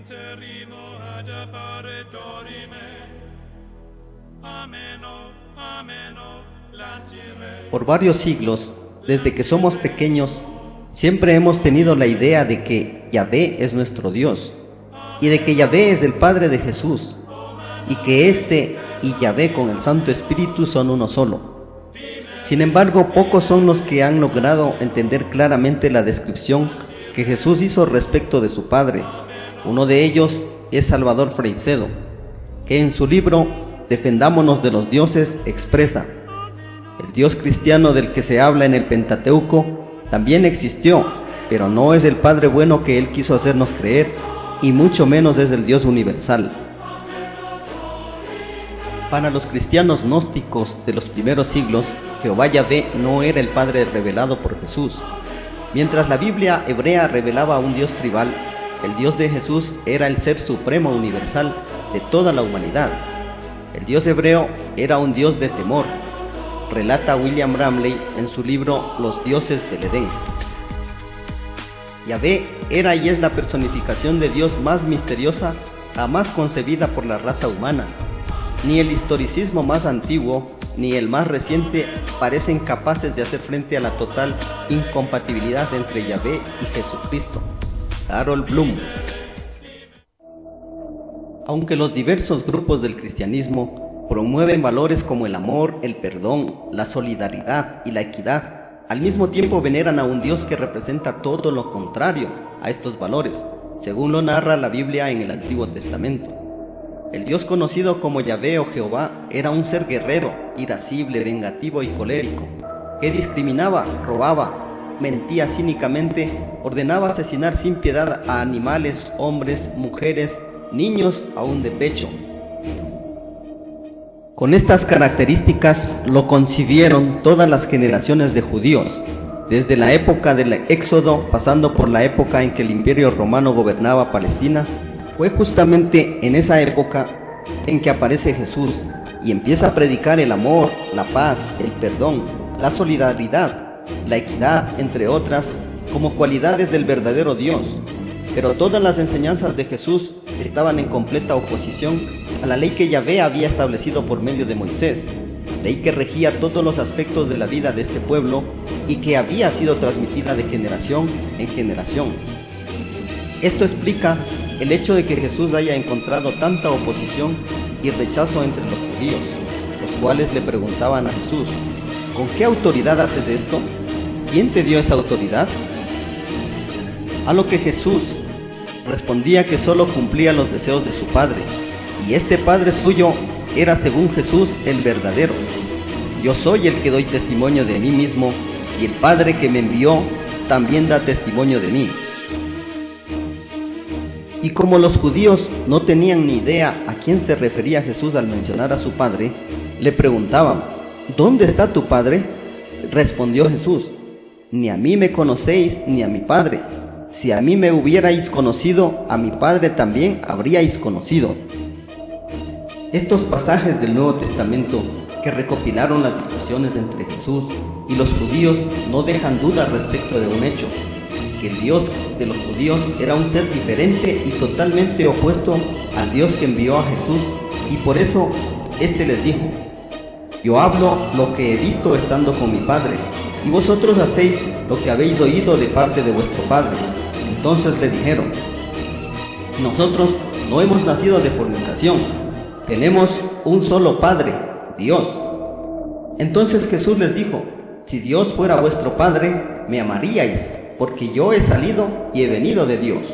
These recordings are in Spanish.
interrimo ad appare dorime. Ameno, ameno, lancire. Por varios siglos, desde que somos pequeños, siempre hemos tenido la idea de que Yahvé es nuestro Dios, y de que Yahvé es el Padre de Jesús, y que éste y Yahvé con el Santo Espíritu son uno solo. Sin embargo, pocos son los que han logrado entender claramente la descripción que Jesús hizo respecto de su Padre. Uno de ellos es Salvador Freixedo, que en su libro Defendámonos de los dioses expresa: el Dios cristiano del que se habla en el Pentateuco también existió, pero no es el Padre bueno que Él quiso hacernos creer, y mucho menos es el Dios universal. Para los cristianos gnósticos de los primeros siglos, Jehová Yahvé no era el Padre revelado por Jesús. Mientras la Biblia hebrea revelaba a un Dios tribal, el Dios de Jesús era el Ser Supremo Universal de toda la humanidad. El Dios hebreo era un Dios de temor, relata William Ramley en su libro Los dioses del Edén. Yahvé era y es la personificación de Dios más misteriosa jamás concebida por la raza humana. Ni el historicismo más antiguo ni el más reciente parecen capaces de hacer frente a la total incompatibilidad entre Yahvé y Jesucristo. Harold Bloom. Aunque los diversos grupos del cristianismo promueven valores como el amor, el perdón, la solidaridad y la equidad, al mismo tiempo veneran a un Dios que representa todo lo contrario a estos valores, según lo narra la Biblia en el Antiguo Testamento. El Dios conocido como Yahvé o Jehová era un ser guerrero, irascible, vengativo y colérico, que discriminaba, robaba, mentía cínicamente, ordenaba asesinar sin piedad a animales, hombres, mujeres, niños aún de pecho. Con estas características lo concibieron todas las generaciones de judíos, desde la época del Éxodo, pasando por la época en que el Imperio Romano gobernaba Palestina. Fue justamente en esa época en que aparece Jesús y empieza a predicar el amor, la paz, el perdón, la solidaridad, la equidad, entre otras, como cualidades del verdadero Dios. Pero todas las enseñanzas de Jesús estaban en completa oposición a la ley que Yahvé había establecido por medio de Moisés, ley que regía todos los aspectos de la vida de este pueblo y que había sido transmitida de generación en generación. Esto explica el hecho de que Jesús haya encontrado tanta oposición y rechazo entre los judíos, los cuales le preguntaban a Jesús: ¿con qué autoridad haces esto? ¿Quién te dio esa autoridad? A lo que Jesús respondía que solo cumplía los deseos de su Padre, y este Padre suyo era, según Jesús, el verdadero. Yo soy el que doy testimonio de mí mismo, y el Padre que me envió también da testimonio de mí. Y como los judíos no tenían ni idea a quién se refería Jesús al mencionar a su Padre, le preguntaban: ¿dónde está tu Padre? Respondió Jesús: ni a mí me conocéis ni a mi Padre. Si a mí me hubierais conocido, a mi Padre también habríais conocido. Estos pasajes del Nuevo Testamento, que recopilaron las discusiones entre Jesús y los judíos, no dejan duda respecto de un hecho: que el Dios de los judíos era un ser diferente y totalmente opuesto al Dios que envió a Jesús, y por eso éste les dijo: yo hablo lo que he visto estando con mi Padre, y vosotros hacéis lo que habéis oído de parte de vuestro Padre. Entonces le dijeron: nosotros no hemos nacido de fornicación, tenemos un solo Padre, Dios. Entonces Jesús les dijo: si Dios fuera vuestro Padre, me amaríais, porque yo he salido y he venido de Dios.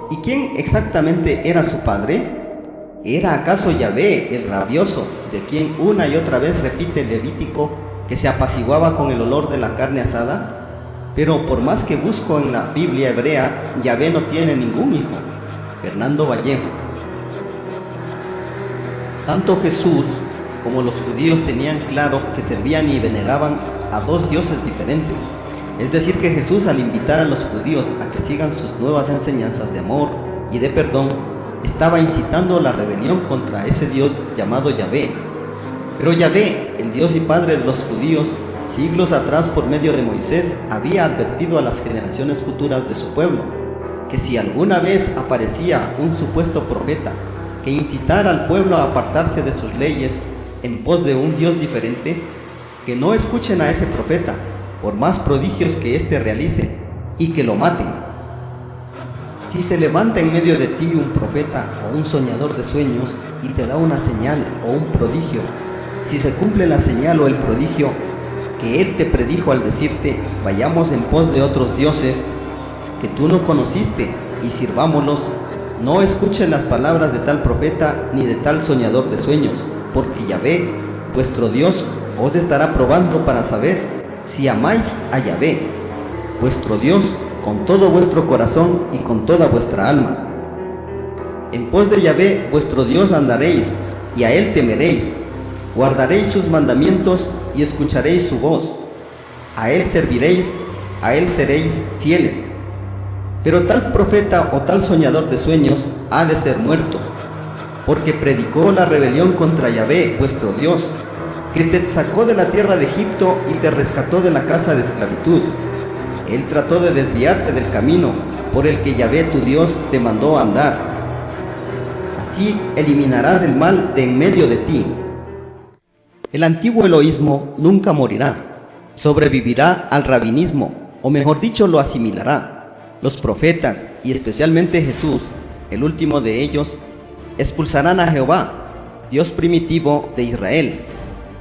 ¿Y quién exactamente era su Padre? ¿Era acaso Yahvé, el rabioso, de quien una y otra vez repite el Levítico, que se apaciguaba con el olor de la carne asada? Pero por más que busco en la Biblia hebrea, Yahvé no tiene ningún hijo. Fernando Vallejo. Tanto Jesús como los judíos tenían claro que servían y veneraban a dos dioses diferentes. Es decir, que Jesús, al invitar a los judíos a que sigan sus nuevas enseñanzas de amor y de perdón, estaba incitando la rebelión contra ese Dios llamado Yahvé. Pero Yahvé, el Dios y Padre de los judíos, siglos atrás por medio de Moisés, había advertido a las generaciones futuras de su pueblo, que si alguna vez aparecía un supuesto profeta que incitara al pueblo a apartarse de sus leyes en pos de un Dios diferente, que no escuchen a ese profeta, por más prodigios que éste realice, y que lo maten. Si se levanta en medio de ti un profeta o un soñador de sueños y te da una señal o un prodigio, si se cumple la señal o el prodigio que él te predijo al decirte, vayamos en pos de otros dioses que tú no conociste y sirvámoslos, no escuchen las palabras de tal profeta ni de tal soñador de sueños, porque Yahvé, vuestro Dios, os estará probando para saber si amáis a Yahvé, vuestro Dios, con todo vuestro corazón y con toda vuestra alma. En pos de Yahvé, vuestro Dios, andaréis, y a él temeréis, guardaréis sus mandamientos y escucharéis su voz. A él serviréis, a él seréis fieles. Pero tal profeta o tal soñador de sueños ha de ser muerto, porque predicó la rebelión contra Yahvé, vuestro Dios, que te sacó de la tierra de Egipto y te rescató de la casa de esclavitud. Él trató de desviarte del camino por el que Yahvé tu Dios te mandó andar. Así eliminarás el mal de en medio de ti. El antiguo eloísmo nunca morirá, sobrevivirá al rabinismo, o mejor dicho, lo asimilará. Los profetas, y especialmente Jesús, el último de ellos, expulsarán a Jehová, Dios primitivo de Israel,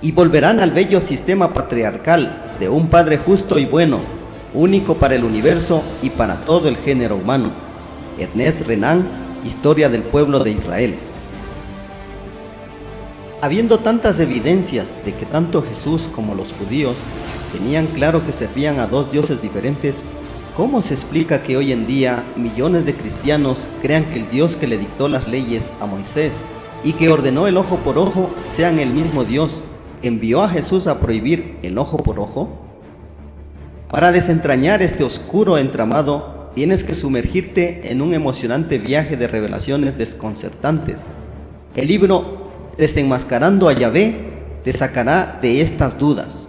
y volverán al bello sistema patriarcal de un Padre justo y bueno, único para el universo y para todo el género humano. Ernest Renan, Historia del pueblo de Israel. Habiendo tantas evidencias de que tanto Jesús como los judíos tenían claro que servían a dos dioses diferentes, ¿cómo se explica que hoy en día millones de cristianos crean que el Dios que le dictó las leyes a Moisés y que ordenó el ojo por ojo sean el mismo Dios, envió a Jesús a prohibir el ojo por ojo? Para desentrañar este oscuro entramado, tienes que sumergirte en un emocionante viaje de revelaciones desconcertantes. El libro Desenmascarando a Yahvé te sacará de estas dudas.